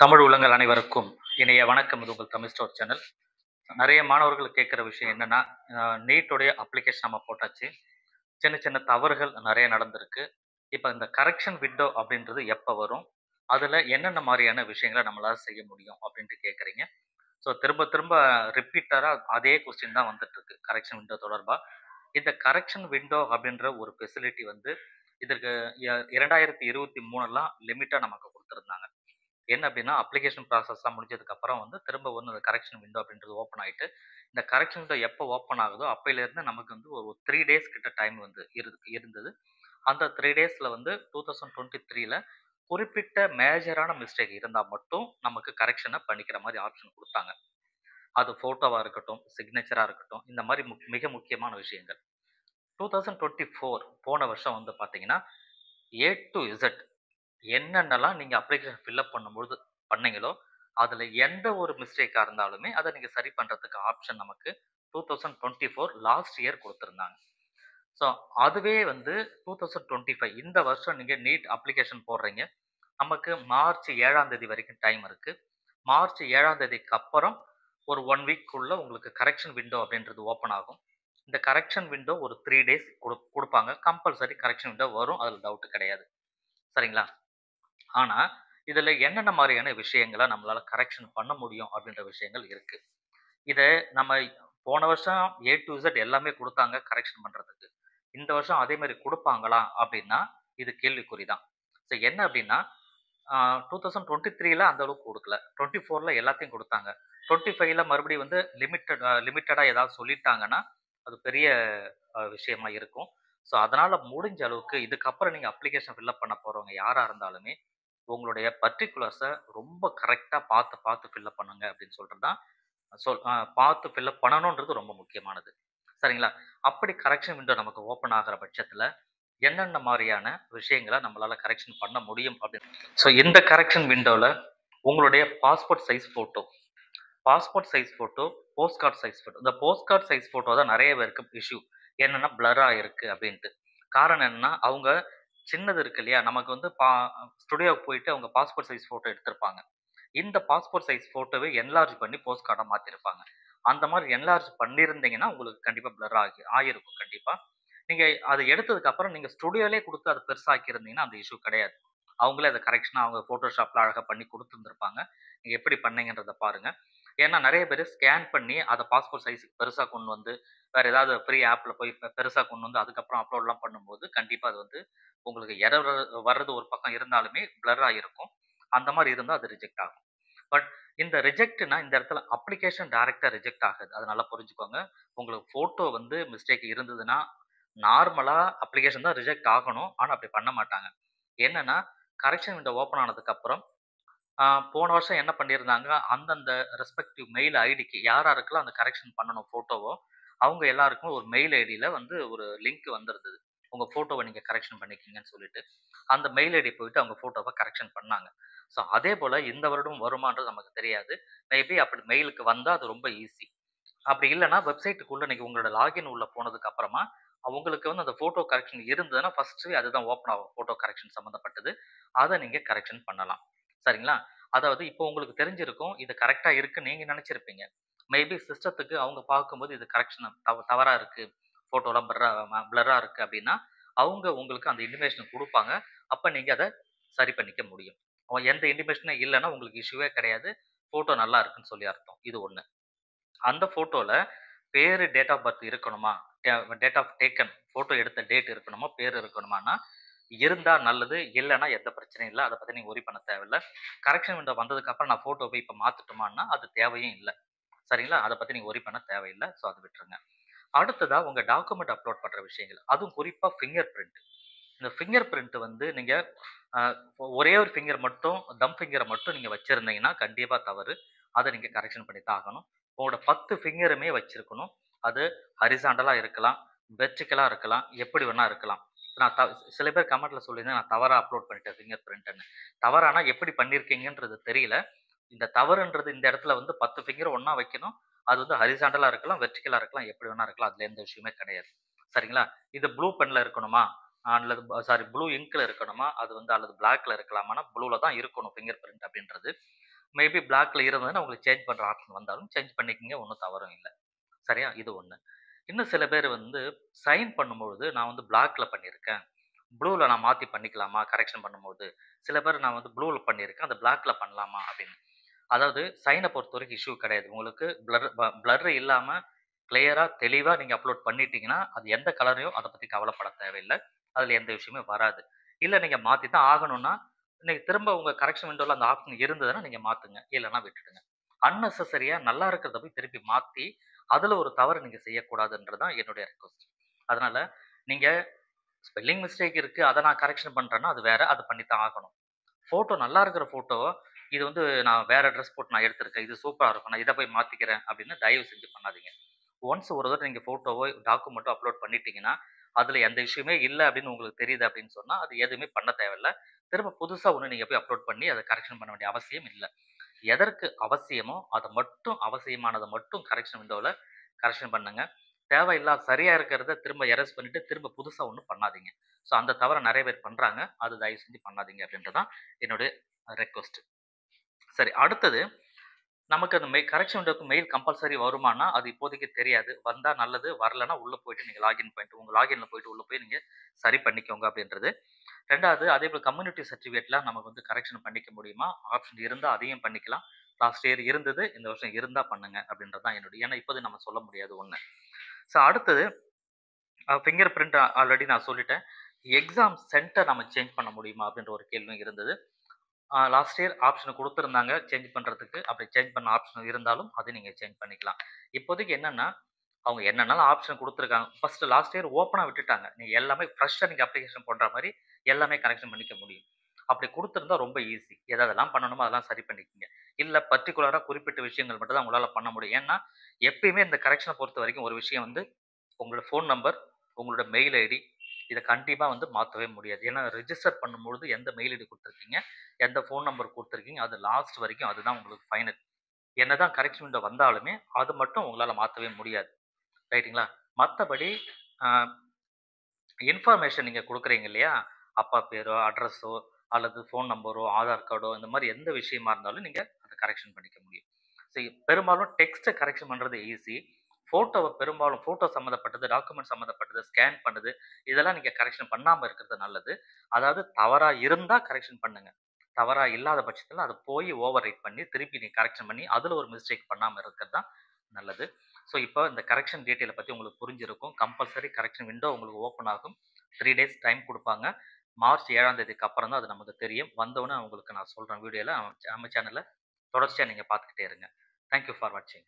தமிழ் உள்ளங்கள் அனைவருக்கும் இணைய வணக்கம். இது உங்கள் தமிழ் ஸ்டோர் சேனல். நிறைய மாணவர்கள் கேட்குற விஷயம் என்னன்னா, நீட்டுடைய அப்ளிகேஷன் நம்ம போட்டாச்சு. சின்ன சின்ன தவறுகள் நிறைய நடந்திருக்கு. இப்போ இந்த கரெக்ஷன் விண்டோ அப்படின்றது எப்போ வரும்? அதில் என்னென்ன மாதிரியான விஷயங்களை நம்மளால செய்ய முடியும் அப்படின்ட்டு கேட்குறீங்க. ஸோ திரும்ப திரும்ப ரிப்பீட்டராக அதே கொஸ்டின் தான் வந்துட்டு இருக்கு கரெக்ஷன் விண்டோ தொடர்பாக. இந்த கரெக்ஷன் விண்டோ அப்படின்ற ஒரு ஃபெசிலிட்டி வந்து இதற்கு 2023 லிமிட்டாக நமக்கு கொடுத்துருந்தாங்க. என்ன அப்படின்னா, அப்ளிகேஷன் ப்ராசஸ்லாம் முடிஞ்சதுக்கப்புறம் வந்து திரும்ப வந்து அந்த கரெக்ஷன் விண்டோ அப்படின்றது ஓப்பன் ஆயிட்டு, இந்த கரெக்ஷன் விண்டோ எப்போ ஓப்பன் ஆகுதோ அப்பயிலேருந்து நமக்கு வந்து ஒரு 3 டேஸ் கிட்ட டைம் வந்து இருந்தது. அந்த 3 டேஸ்ல வந்து 2023ல குறிப்பிட்ட மேஜரான மிஸ்டேக் இருந்தா மட்டும் நமக்கு கரெக்ஷன பண்ணிக்கிற மாரி ஆப்ஷன் குடுத்தாங்க. அது ஃபோட்டோவா இருக்கட்டும், சிக்னேச்சரா இருக்கட்டும், இந்த மாரி மிக முக்கியமான விஷயங்கள். 2024 போன வருஷம் வந்து பார்த்தீங்கன்னா, ஏ டூ இசட் என்னென்னலாம் நீங்க அப்ளிகேஷன் ஃபில் பண்ணும்பொழுது பண்ணீங்களோ, அதுல எந்த ஒரு மிஸ்டேக்கா இருந்தாலுமே, அத நீங்க சரி பண்றதுக்கு ஆப்ஷன் நமக்கு 2024 லாஸ்ட் இயர் குடுத்திருந்தாங்க. ஸோ, அதுவே வந்து 2025 இந்த வருஷம் நீங்க நீட் அப்ளிகேஷன் போடுறீங்க. நமக்கு மார்ச் 7ஆம் தேதி வரைக்கும் டைம் இருக்கு. மார்ச் 7ஆம் தேதிக்கு அப்புறம் ஒரு 1 வீக்குள்ள உங்களுக்கு கரெக்ஷன் விண்டோ அப்படின்றது ஓப்பன் ஆகும். இந்த கரெக்ஷன் விண்டோ ஒரு 3 டேஸ் குடுப்பாங்க. கம்பல்சரி கரெக்ஷன் விண்டோ வரும். அதுல டவுட் கிடையாது. சரிங்களா? ஆனா, இதுல என்னென்ன மாரியான விஷயங்கள நம்மளால கரெக்ஷன் பண்ண முடியும் அப்படின்ற விஷயங்கள் இருக்கு. இத நம்ம போன வருஷம் ஏ டூ இசட் எல்லாமே குடுத்தாங்க கரெக்ஷன் பண்றதுக்கு. இந்த வருஷம் அதே மாரி குடுப்பாங்களா அப்படின்னா, இது கேள்விக்குறி தான். ஸோ என்ன அப்படின்னா, 2023ல அந்த அளவுக்கு குடுக்கல. 24ல எல்லாத்தையும் குடுத்தாங்க. 25ல மறுபடியும் வந்து லிமிட்டடா ஏதாவது சொல்லிட்டாங்கன்னா, அது பெரிய விஷயமா இருக்கும். ஸோ அதனால முடிஞ்ச அளவுக்கு இதுக்கப்புறம் நீங்க அப்ளிகேஷன் ஃபில் பண்ண போறவங்க யாரா இருந்தாலுமே, உங்களுடைய பர்ட்டிகுலர்ஸ ரொம்ப கரெக்ட்டா பார்த்து, பார்த்து ஃபில் பண்ணுங்க அப்படின்னு சொல்றது தான் பார்த்து ஃபில் பண்ணணுன்றது ரொம்ப முக்கியமானது. சரிங்களா? அப்படி கரெக்ஷன் விண்டோ நமக்கு ஓப்பன் ஆகுற பட்சத்தில, என்னென்ன மாரியான விஷயங்கள நம்மளால கரெக்ஷன் பண்ண முடியும் அப்படின்னு. ஸோ இந்த கரெக்ஷன் விண்டோல உங்களுடைய passport size photo, passport size photo, post card size photo. இந்த போஸ்ட் கார்ட் சைஸ் ஃபோட்டோ தான் நெறைய பேருக்கு இஷ்யூ. என்னன்னா பிளர்ரா இருக்கு அப்டின்ட்டு. காரணம் என்னன்னா, அவங்க சின்னது இருக்கு இல்லையா? நமக்கு வந்து ஸ்டுடியோவுக்கு போயிட்டு அவங்க பாஸ்போர்ட் சைஸ் ஃபோட்டோ எடுத்திருப்பாங்க. இந்த பாஸ்போர்ட் சைஸ் ஃபோட்டோவ என்லார்ஜ் பண்ணி போஸ்ட் கார்டா மாத்திருப்பாங்க. அந்த மாரி என்லார்ஜ் பண்ணியிருந்தீங்கன்னா, உங்களுக்கு கண்டிப்பா பிளர் ஆகியிருக்கும் கண்டிப்பா. நீங்க அத எடுத்ததுக்கு அப்புறம் நீங்க ஸ்டுடியோலயே குடுத்து அத பெருசாக்கியிருந்தீங்கன்னா, அந்த இஷ்யூ கிடையாது. அவங்களே அத கரெக்ஷனா அவங்க Photoshopல அழகா பண்ணி குடுத்துருந்திருப்பாங்க. நீங்க எப்படி பண்ணீங்கன்றத பாருங்க. ஏன்னா நெறைய பேரு ஸ்கேன் பண்ணி அத பாஸ்போர்ட் சைஸ்க்கு பெருசா கொண்டு வந்து, வேற ஏதாவது ஃப்ரீ ஆப்ல போய் பெருசா கொண்டு வந்து அதுக்கப்புறம் அப்லோட்லாம் பண்ணும்போது, கண்டிப்பா அது வந்து உங்களுக்கு எரர் வர்றது ஒரு பக்கம் இருந்தாலுமே பிளர் ஆகியிருக்கும். அந்த மாரி இருந்தா அது ரிஜெக்ட் ஆகும். பட் இந்த ரிஜெக்ட்னா இந்த இடத்துல அப்ளிகேஷன் டைரக்ட்டா ரிஜெக்ட் ஆகாது. அத நல்லா புரிஞ்சுக்கோங்க. உங்களுக்கு ஃபோட்டோ வந்து மிஸ்டேக் இருந்ததுன்னா, நார்மலா அப்ளிகேஷன் தான் ரிஜெக்ட் ஆகணும். ஆனா அப்படி பண்ண மாட்டாங்க. என்னன்னா, கரெக்ஷன் விண்டோ ஓப்பன் ஆனதுக்கப்புறம், போன வருஷம் என்ன பண்ணியிருந்தாங்க, அந்தந்த ரெஸ்பெக்டிவ் மெயில் ஐடிக்கு யார் யாருக்கெல்லாம் அந்த கரெக்ஷன் பண்ணணும் ஃபோட்டோவோ, அவங்க எல்லாருக்கும் ஒரு மெயில் ஐடியில வந்து ஒரு லிங்க் வந்திருந்தது. உங்க ஃபோட்டோவ நீங்க கரெக்ஷன் பண்ணிக்கங்கன்னு சொல்லிட்டு. அந்த மெயில் ஐடி போயிட்டு அவங்க ஃபோட்டோவ கரெக்ஷன் பண்ணாங்க. ஸோ அதே போல இந்த வருடம் வருமான்றது நமக்கு தெரியாது. மேபி அப்படி மெயிலுக்கு வந்தா அது ரொம்ப ஈஸி. அப்படி இல்லன்னா வெப்சைட்டுக்குள்ள நீங்க உங்களோட லாகின் உள்ள போனதுக்கு அப்புறமா, உங்களுக்கு வந்து அந்த ஃபோட்டோ கரெக்ஷன் இருந்ததுன்னா, ஃபர்ஸ்ட்டு அதுதான் ஓப்பன் ஆகும். ஃபோட்டோ கரெக்ஷன் சம்மந்தப்பட்டது. அத நீங்க கரெக்ஷன் பண்ணலாம். சரிங்களா? அதாவது இப்போ உங்களுக்கு தெரிஞ்சிருக்கும். இது கரெக்ட்டா இருக்குன்னு நீங்க நெனச்சிருப்பீங்க. மேபி சிஸ்டத்துக்கு அவங்க பார்க்கும்போது இது கரெக்ஷன் தவறா இருக்கு. ஃபோட்டோலாம் பிளர்ரா இருக்கு அப்படின்னா, அவங்க உங்களுக்கு அந்த இன்டிமேஷன் குடுப்பாங்க. அப்ப நீங்க அத சரி பண்ணிக்க முடியும். எந்த இன்டிமேஷனும் இல்லன்னா உங்களுக்கு இஷ்யூவே கிடையாது. ஃபோட்டோ நல்லா இருக்குன்னு சொல்லி அர்த்தம். இது 1. அந்த ஃபோட்டோல பேரு, டேட் ஆஃப் பர்த் இருக்கணுமா? டேட் ஆஃப் டேக்கன் ஃபோட்டோ எடுத்த டேட் இருக்கணுமா? பேர் இருக்கணுமான்னா, இருந்தா நல்லது. இல்லன்னா எந்த பிரச்சனையும் இல்ல. அத பத்தி நீங்க வொரி பண்ண தேவையில்ல. கரெக்ஷன் விண்டோ வந்ததுக்கு அப்புறம் நான் ஃபோட்டோ போய் இப்ப மாத்தட்டுமான்னா, அது தேவையும் இல்ல. சரிங்களா? அத பத்தி நீங்க வொரி பண்ண தேவையில்ல. ஸோ அத விட்டுருங்க. அடுத்ததா உங்க டாக்குமெண்ட் அப்லோட் பண்ற விஷயங்கள். அதுவும் குறிப்பா ஃபிங்கர் பிரிண்ட். இந்த ஃபிங்கர் பிரிண்ட் வந்து நீங்க அ ஒரே ஒரு ஃபிங்கர் மட்டும் ஃபிங்கர மட்டும் நீங்க வச்சிருந்தீங்கன்னா, கண்டிப்பா தவறு. அத நீங்க கரெக்ஷன் பண்ணி தான் ஆகணும். உங்களோட 10 ஃபிங்கருமே வச்சிருக்கணும். அது ஹரிசாண்டலா இருக்கலாம், வெர்டிகலா இருக்கலாம், எப்படி வேணா இருக்கலாம். நான் சில பேர் கமெண்ட்ல சொல்லியிருந்தேன், நான் தவறா அப்லோட் பண்ணிட்டேன் ஃபிங்கர் பிரிண்ட்ன்னு. தவறானா எப்படி பண்ணியிருக்கீங்கன்றது தெரியல. இந்த தவறுன்றது இந்த இடத்துல வந்து 10 ஃபிங்கர் ஒண்ணா வைக்கணும். அது வந்து ஹரிசாண்டலா இருக்கலாம், வெர்டிகலா இருக்கலாம், எப்படி வேணா இருக்கலாம். அதுல எந்த விஷயமே கிடையாது. சரிங்களா? இது ப்ளூ பென்ல இருக்கணுமா? அல்லது ப்ளூ இங்க்ல இருக்கணுமா? அது வந்து அல்லது பிளாக்ல இருக்கலாமான்னா, ப்ளூல தான் இருக்கணும் ஃபிங்கர் பிரிண்ட் அப்படின்றது. மேபி பிளாக்ல இருந்ததுன்னா உங்களுக்கு சேஞ்ச் பண்ற ஆப்ஷன் வந்தாலும் சேஞ்ச் பண்ணிக்கங்க. ஒண்ணும் தவறும் இல்ல. சரியா? இது ஒண்ணு. இன்னும் சில பேர் வந்து சைன் பண்ணும்பொழுது நான் வந்து பிளாக்ல பண்ணியிருக்கேன். ப்ளூல நான் மாத்தி பண்ணிக்கலாமா? கரெக்ஷன் பண்ணும்போது. சில பேர் நான் வந்து ப்ளூல பண்ணியிருக்கேன். அத பிளாக்ல பண்ணலாமா? அப்படின்னு. அதாவது சைன பொறுத்தவரைக்கும் இஷ்யூ கிடையாது. உங்களுக்கு பிளர் இல்லாம கிளியரா, தெளிவா நீங்க அப்லோட் பண்ணிட்டீங்கன்னா, அது எந்த கலரையும் அத பத்தி கவலைப்பட தேவையில்ல. அதுல எந்த விஷயமே வராது. இல்ல நீங்க மாத்தி தான் ஆகணும்னா, நீங்க திரும்ப உங்க கரெக்ஷன் விண்டோல அந்த ஆப்ஷன் இருந்ததுன்னா நீங்க மாத்துங்க. இல்லன்னா விட்டுடுங்க. அன்னெசசரியா நல்லா இருக்கிறத போய் திருப்பி மாத்தி, அதுல ஒரு தவறு நீங்க செய்யக்கூடாதுன்றது தான் என்னுடைய ரிக்வெஸ்ட். அதனால நீங்க ஸ்பெல்லிங் மிஸ்டேக் இருக்கு. அத நான் கரெக்ஷன் பண்றேன்னா, அது வேற. அத பண்ணி தான் ஆகணும். ஃபோட்டோ நல்லா இருக்கிற ஃபோட்டோ, இது வந்து நான் வேற ட்ரெஸ் போட்டு நான் எடுத்திருக்கேன். இது சூப்பரா இருக்கும். நான் இத போய் மாத்திக்கிறேன் அப்படின்னு தயவு செஞ்சு பண்ணாதீங்க. ஒன்ஸ் ஒரு தடவ நீங்க ஃபோட்டோவோ, டாக்குமெண்ட்டோ அப்லோட் பண்ணிட்டீங்கன்னா, அதுல எந்த இஷ்யூமே இல்ல அப்படின்னு உங்களுக்கு தெரியுது அப்படின்னு சொன்னா, அது எதுவுமே பண்ண தேவையில்ல. திரும்ப புதுசா ஒண்ணு நீங்க போய் அப்லோட் பண்ணி அத கரெக்ஷன் பண்ண வேண்டிய அவசியம் இல்ல. எதற்கு அவசியமோ, அத மட்டும் அவசியமானத மட்டும் கரெக்ஷன் விண்டோல கரெக்ஷன் பண்ணுங்க. தேவையில்லாத சரியா இருக்கிறத திரும்ப எரஸ் பண்ணிட்டு, திரும்ப புதுசா ஒண்ணும் பண்ணாதீங்க. ஸோ அந்த தவற நெறைய பேர் பண்றாங்க. அது தயவு செஞ்சு பண்ணாதீங்க அப்படின்றது தான் என்னுடைய ரெக்வெஸ்ட். சரி அடுத்தது, நமக்கு அந்த கரெக்ஷன் விண்டோக்கு மெயில் கம்பல்சரி வருமான்னா, அது இப்போதைக்கு தெரியாது. வந்தா நல்லது, வரலன்னா உள்ள போயிட்டு நீங்க லாகின் பண்ணிட்டு, உங்க லாகின்ல போயிட்டு உள்ள போய் நீங்க சரி பண்ணிக்கோங்க அப்படின்றது. 2வது அதேபோல கம்யூனிட்டி சர்டிஃபிகேட்லாம் நமக்கு வந்து கரெக்ஷன் பண்ணிக்க முடியுமா? ஆப்ஷன் இருந்தா அதையும் பண்ணிக்கலாம். லாஸ்ட் இயர் இருந்தது, இந்த வருஷம் இருந்தா பண்ணுங்க அப்படின்றது தான் என்னுடைய ஏன்னா இப்போதைக்கு நம்ம சொல்ல முடியாது ஒண்ணு. அடுத்தது ஃபிங்கர் பிரிண்ட் ஆல்ரெடி நான் சொல்லிட்டேன். எக்ஸாம் சென்டர் நம்ம சேஞ்ச் பண்ண முடியுமா? அப்படின்ற ஒரு கேள்வியும் இருந்தது. லாஸ்ட் இயர் ஆப்ஷன் குடுத்திருந்தாங்க சேஞ்ச் பண்றதுக்கு. அப்படி சேஞ்ச் பண்ண ஆப்ஷன் இருந்தாலும், அது நீங்க சேஞ்ச் பண்ணிக்கலாம். இப்போதைக்கு என்னன்னா, அவங்க என்னென்னலாம் ஆப்ஷன் குடுத்துருக்காங்க. ஃபர்ஸ்ட் லாஸ்ட் இயர் ஓப்பனா விட்டுட்டாங்க. நீங்க எல்லாமே ஃப்ரெஷ்ஷா நீங்க அப்ளிகேஷன் பண்ற மாரி எல்லாமே கரெக்ஷன் பண்ணிக்க முடியும். அப்படி குடுத்திருந்தா ரொம்ப ஈஸி. எதெல்லாம் பண்ணணுமோ அதெல்லாம் சரி பண்ணிக்கங்க. இல்ல பர்ட்டிகுலரா குறிப்பிட்ட விஷயங்கள் மட்டும் தான் உங்களால பண்ண முடியும். ஏன்னா, எப்பயுமே இந்த கரெக்ஷன பொறுத்தவரைக்கும் ஒரு விஷயம் வந்து, உங்களோட ஃபோன் நம்பர், உங்களோட மெயில் ஐடி இத கண்டிப்பா வந்து மாத்தவே முடியாது. ஏன்னா ரிஜிஸ்டர் பண்ணும்பொழுது எந்த மெயில் ஐடி குடுத்துருக்கீங்க, எந்த ஃபோன் நம்பர் குடுத்துருக்கீங்க, அது லாஸ்ட் வரைக்கும் அதுதான் உங்களுக்கு ஃபைனல். என்னதான் கரெக்ஷன் விண்டோ வந்தாலுமே, அது மட்டும் உங்களால மாத்தவே முடியாது. ரைட்டுங்களா? மத்தபடி அ இன்ஃபர்மேஷன் நீங்க குடுக்குறீங்க இல்லையா? அப்பா பேரோ, அட்ரஸோ அல்லது ஃபோன் நம்பரோ, ஆதார் கார்டோ இந்த மாரி எந்த விஷயமா இருந்தாலும் நீங்க அத கரெக்ஷன் பண்ணிக்க முடியும். பெரும்பாலும் டெக்ஸ்ட்ட கரெக்ஷன் பண்றது ஈஸி. ஃபோட்டோவ பெரும்பாலும் ஃபோட்டோ சம்மந்தப்பட்டது, டாக்குமெண்ட் சம்மந்தப்பட்டது, ஸ்கேன் பண்ணது, இதெல்லாம் நீங்க கரெக்ஷன் பண்ணாம இருக்கிறது நல்லது. அதாவது தவறா இருந்தா கரெக்ஷன் பண்ணுங்க. தவறா இல்லாத பட்சத்தில அத போய் ஓவர் ரைட் பண்ணி, திருப்பி நீங்க கரெக்ஷன் பண்ணி, அதுல ஒரு மிஸ்டேக் பண்ணாம இருக்கிறது தான் நல்லது. இப்போ இந்த கரெக்ஷன் டீட்டெயில பத்தி உங்களுக்கு புரிஞ்சிருக்கும். கம்பல்சரி கரெக்ஷன் விண்டோ உங்களுக்கு ஓப்பன் ஆகும். 3 டேஸ் டைம் குடுப்பாங்க. மார்ச் 7ஆம் தேதிக்கு அப்புறம் தான் அது நமக்கு தெரியும். வந்தவுனே உங்களுக்கு நான் சொல்றேன் வீடியோல. நம்ம சேனல்ல தொடர்ச்சியா நீங்க பார்த்துக்கிட்டே இருங்க. தேங்க் யூ ஃபார் வாட்சிங்.